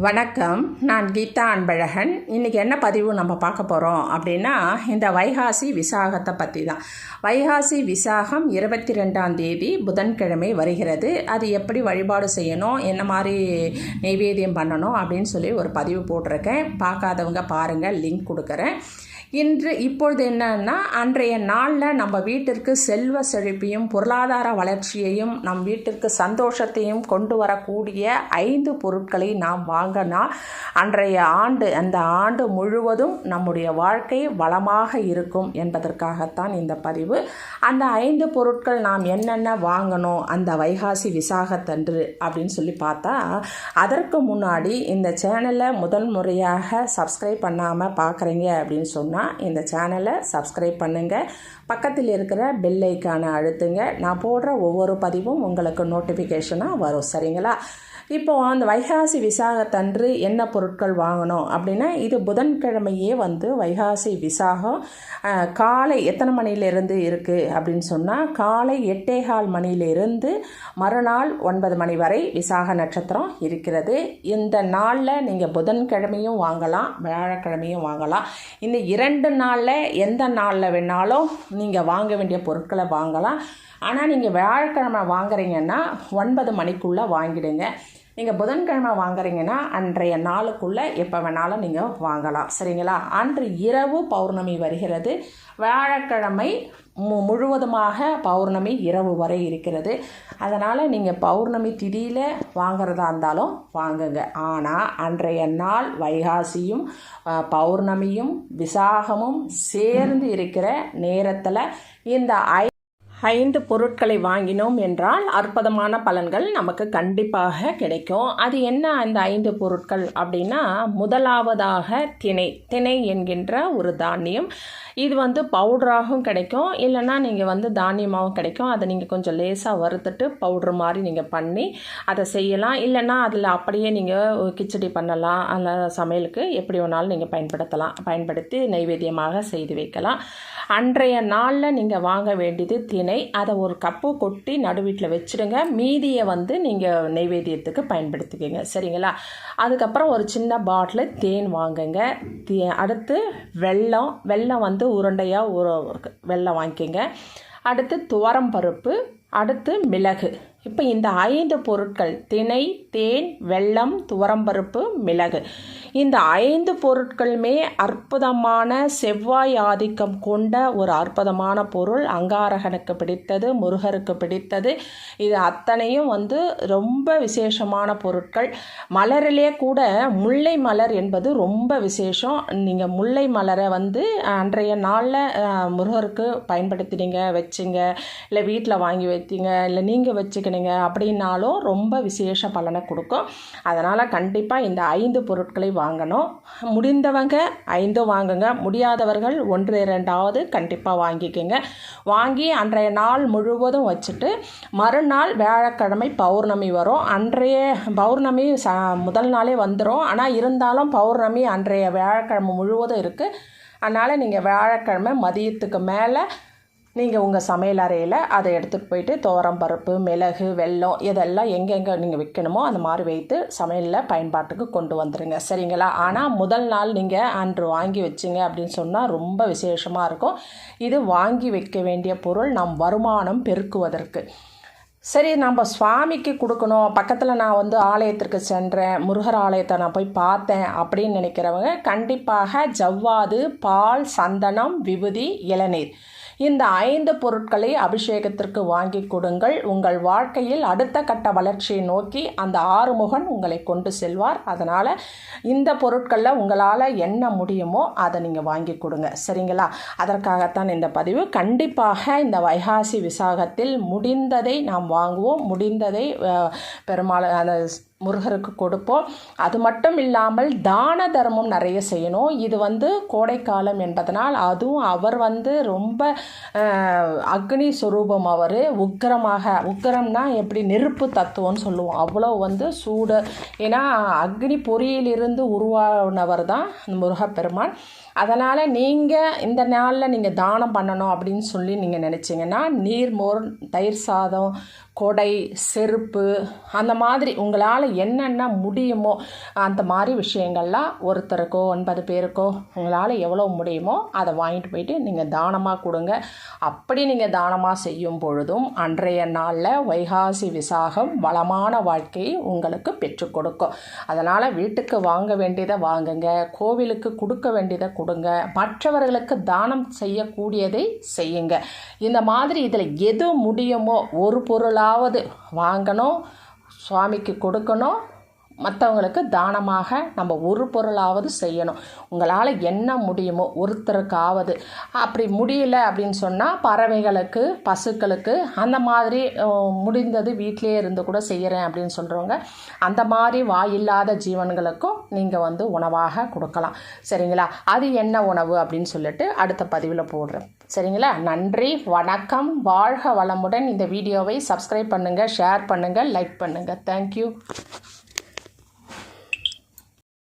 வணக்கம். நான் கீதா அன்பழகன். இன்றைக்கி என்ன பதிவு நம்ம பார்க்க போகிறோம் அப்படின்னா, இந்த வைகாசி விசாகத்தை பற்றி தான். வைகாசி விசாகம் 22ஆம் தேதி புதன்கிழமை வருகிறது. அது எப்படி வழிபாடு செய்யணும், என்ன மாதிரி நெய்வேத்தியம் பண்ணணும் அப்படின்னு சொல்லி ஒரு பதிவு போட்டிருக்கேன். பார்க்காதவங்க பாருங்கள், லிங்க் கொடுக்குறேன். இப்பொழுது என்னன்னா, அன்றைய நாளில் நம்ம வீட்டிற்கு செல்வ செழிப்பையும் பொருளாதார வளர்ச்சியையும் நம் வீட்டிற்கு சந்தோஷத்தையும் கொண்டு வரக்கூடிய 5 பொருட்களை நாம் வாங்கினா அன்றைய அந்த ஆண்டு முழுவதும் நம்முடைய வாழ்க்கை வளமாக இருக்கும் என்பதற்காகத்தான் இந்த பதிவு. அந்த 5 பொருட்கள் நாம் என்னென்ன வாங்கணும் அந்த வைகாசி விசாகத்தன்று அப்படின்னு சொல்லி பார்த்தா, அதற்கு முன்னாடி இந்த சேனலை முதல் முறையாக சப்ஸ்கிரைப் பண்ணாமல் பார்க்குறீங்க அப்படின்னு சொன்னால் இந்த சேனலை சப்ஸ்கிரைப் பண்ணுங்கள். பக்கத்தில் இருக்கிற பெல் ஐக்கானை அழுத்துங்க. நான் போடுற ஒவ்வொரு பதிவும் உங்களுக்கு நோட்டிஃபிகேஷனாக வரும். சரிங்களா? இப்போது அந்த வைகாசி விசாகத்தன்று என்ன பொருட்கள் வாங்கணும் அப்படின்னா, இது புதன்கிழமையே வைகாசி விசாகம் காலை எத்தனை மணியிலிருந்து இருக்குது அப்படின்னு சொன்னால், காலை 8:15 மணியிலிருந்து மறுநாள் 9 மணி வரை விசாக நட்சத்திரம் இருக்கிறது. இந்த நாளில் நீங்கள் புதன்கிழமையும் வாங்கலாம், வியாழக்கிழமையும் வாங்கலாம். இந்த 2 நாளில் எந்த நாளில் வேணாலும் நீங்கள் வாங்க வேண்டிய பொருட்களை வாங்கலாம். ஆனால் நீங்கள் வியாழக்கிழமை வாங்குறீங்கன்னா 9 மணிக்குள்ளே வாங்கிடுங்க. நீங்கள் புதன்கிழமை வாங்குறீங்கன்னா அன்றைய நாளுக்குள்ளே எப்போ வேணாலும் நீங்கள் வாங்கலாம். சரிங்களா? அன்று இரவு பௌர்ணமி வருகிறது. வியாழக்கிழமை முழுவதுமாக பௌர்ணமி இரவு வரை இருக்கிறது. அதனால் நீங்கள் பௌர்ணமி திதியில் வாங்கிறதா இருந்தாலும் வாங்குங்க. ஆனால் அன்றைய நாள் வைகாசியும் பௌர்ணமியும் விசாகமும் சேர்ந்து இருக்கிற நேரத்தில் இந்த 5 பொருட்களை வாங்கினோம் என்றால் அற்புதமான பலன்கள் நமக்கு கண்டிப்பாக கிடைக்கும். அது என்ன அந்த 5 பொருட்கள் அப்படின்னா, முதலாவதாக திணை என்கின்ற ஒரு தானியம். இது பவுடராகவும் கிடைக்கும், இல்லைன்னா நீங்கள் தானியமாகவும் கிடைக்கும். அதை நீங்கள் கொஞ்சம் லேசாக வறுத்துட்டு பவுட்ரு மாதிரி நீங்கள் பண்ணி அதை செய்யலாம். இல்லைன்னா அதில் அப்படியே நீங்கள் கிச்சடி பண்ணலாம். அதில் சமையலுக்கு எப்படி வேணாலும் நீங்கள் பயன்படுத்தி நைவேத்தியமாக செய்து வைக்கலாம். அன்றைய நாளில் நீங்கள் வாங்க வேண்டியது திணை. அதை ஒரு கப்பு கொட்டி நடுவீட்டில் வச்சுடுங்க. மீதியை நீங்கள் நெய்வேத்தியத்துக்கு பயன்படுத்திக்கோங்க. சரிங்களா? அதுக்கப்புறம் ஒரு சின்ன பாட்டில் தேன் வாங்குங்க. அடுத்து வெல்லம் உருண்டையாக வெல்லம் வாங்கிக்கோங்க. அடுத்து துவரம் பருப்பு, அடுத்து மிளகு. இப்போ இந்த 5 பொருட்கள் திணை, தேன், வெல்லம், துவரம்பருப்பு, மிளகு, இந்த 5 பொருட்களுமே அற்புதமான செவ்வாய் ஆதிக்கம் கொண்ட ஒரு அற்புதமான பொருள். அங்காரகனுக்கு பிடித்தது, முருகருக்கு பிடித்தது. இது அத்தனையும் ரொம்ப விசேஷமான பொருட்கள். மலரிலே கூட முல்லை மலர் என்பது ரொம்ப விசேஷம். நீங்கள் முல்லை மலரை அன்றைய நாளில் முருகருக்கு பயன்படுத்தினீங்க, வச்சுங்க, இல்லை வீட்டில் வாங்கி வைத்தீங்க, இல்லை நீங்கள் வச்சுக்கினீங்க அப்படின்னாலும் ரொம்ப விசேஷ பலனை கொடுக்கும். அதனால் கண்டிப்பாக இந்த 5 பொருட்களை வாங்கணும். முடிந்தவங்க 5 வாங்குங்க, முடியாதவர்கள் 1-2 கண்டிப்பாக வாங்கிக்கோங்க. வாங்கி அன்றைய நாள் முழுவதும் வச்சுட்டு மறுநாள் வியாழக்கிழமை பௌர்ணமி வரும். அன்றைய பௌர்ணமி முதல் நாளே வந்துடும். ஆனால் இருந்தாலும் பௌர்ணமி அன்றைய வியாழக்கிழமை முழுவதும் இருக்குது. அதனால் நீங்கள் வியாழக்கிழமை மதியத்துக்கு மேலே நீங்கள் உங்கள் சமையல் அறையில் அதை எடுத்துகிட்டு போயிட்டு துவரம் பருப்பு, மிளகு, வெல்லம் இதெல்லாம் எங்கெங்கே நீங்கள் வைக்கணுமோ அந்த மாதிரி வைத்து சமையலில் பயன்பாட்டுக்கு கொண்டு வந்துடுங்க. சரிங்களா? ஆனால் முதல் நாள் நீங்கள் அன்று வாங்கி வச்சிங்க அப்படின்னு சொன்னால் ரொம்ப விசேஷமாக இருக்கும். இது வாங்கி வைக்க வேண்டிய பொருள் நம் வருமானம் பெருக்குவதற்கு. சரி, நம்ம சுவாமிக்கு கொடுக்கணும், பக்கத்தில் நான் ஆலயத்திற்கு சென்றேன், முருகர் ஆலயத்தை நான் போய் பார்த்தேன் அப்படின்னு நினைக்கிறவங்க கண்டிப்பாக ஜவ்வாது, பால், சந்தனம், விபூதி, இளநீர், இந்த 5 பொருட்களை அபிஷேகத்திற்கு வாங்கி கொடுங்கள். உங்கள் வாழ்க்கையில் அடுத்த கட்ட வளர்ச்சியை நோக்கி அந்த ஆறுமுகன் உங்களை கொண்டு செல்வார். அதனால் இந்த பொருட்களில் உங்களால் என்ன முடியுமோ அதை நீங்கள் வாங்கி கொடுங்க. சரிங்களா? அதற்காகத்தான் இந்த பதிவு. கண்டிப்பாக இந்த வைகாசி விசாகத்தில் முடிந்ததை நாம் வாங்குவோம், முடிந்ததை பெருமாள் அந்த முருகருக்கு கொடுப்போம். அது மட்டும் இல்லாமல் தான தர்மம் நிறைய செய்யணும். இது கோடைக்காலம் என்பதனால் அதுவும் அவர் ரொம்ப அக்னி ஸ்வரூபம். அவர் உக்கிரம்னா எப்படி நெருப்பு தத்துவம்னு சொல்லுவோம். அவ்வளோ சூடு. ஏன்னா அக்னி பொறியிலிருந்து உருவானவர் தான் முருகப்பெருமான். அதனால் நீங்கள் இந்த நாளில் நீங்கள் தானம் பண்ணணும் அப்படின்னு சொல்லி நீங்கள் நினச்சிங்கன்னா நீர்மோர், தயிர் சாதம், கொடை, செருப்பு, அந்த மாதிரி உங்களால் என்னென்ன முடியுமோ அந்த மாதிரி விஷயங்கள்லாம் ஒருத்தருக்கோ 9 பேருக்கோ உங்களால் எவ்வளோ முடியுமோ அதை வாங்கிட்டு போயிட்டு நீங்கள் தானமாக கொடுங்க. அப்படி நீங்கள் தானமாக செய்யும் பொழுதும் அன்றைய நாளில் வைகாசி விசாகம் வளமான வாழ்க்கையை உங்களுக்கு பெற்றுக் கொடுக்கும். அதனால் வீட்டுக்கு வாங்க வேண்டியதை வாங்குங்க, கோவிலுக்கு கொடுக்க வேண்டியதை கொடுங்க, மற்றவர்களுக்கு தானம் செய்யக்கூடியதை செய்யுங்க. இந்த மாதிரி இதில் எது முடியுமோ ஒரு பொருளாவது வாங்கணும், சுவாமிக்கு கொடுக்கணும், மற்றவங்களுக்கு தானமாக நம்ம ஒரு பொருளாவது செய்யணும். உங்களால் என்ன முடியுமோ ஒருத்தருக்காவது. அப்படி முடியல அப்படின்னு சொன்னால் பறவைகளுக்கு, பசுக்களுக்கு, அந்த மாதிரி முடிந்தது வீட்டிலே இருந்து கூட செய்கிறேன் அப்படின்னு சொல்கிறவங்க அந்த மாதிரி வாயில்லாத ஜீவன்களுக்கும் நீங்கள் உணவாக கொடுக்கலாம். சரிங்களா? அது என்ன உணவு அப்படின்னு சொல்லிட்டு அடுத்த பதிவில் போடுறேன். சரிங்களா? நன்றி, வணக்கம், வாழ்க வளமுடன். இந்த வீடியோவை சப்ஸ்கிரைப் பண்ணுங்கள், ஷேர் பண்ணுங்கள், லைக் பண்ணுங்கள். தேங்க்யூ.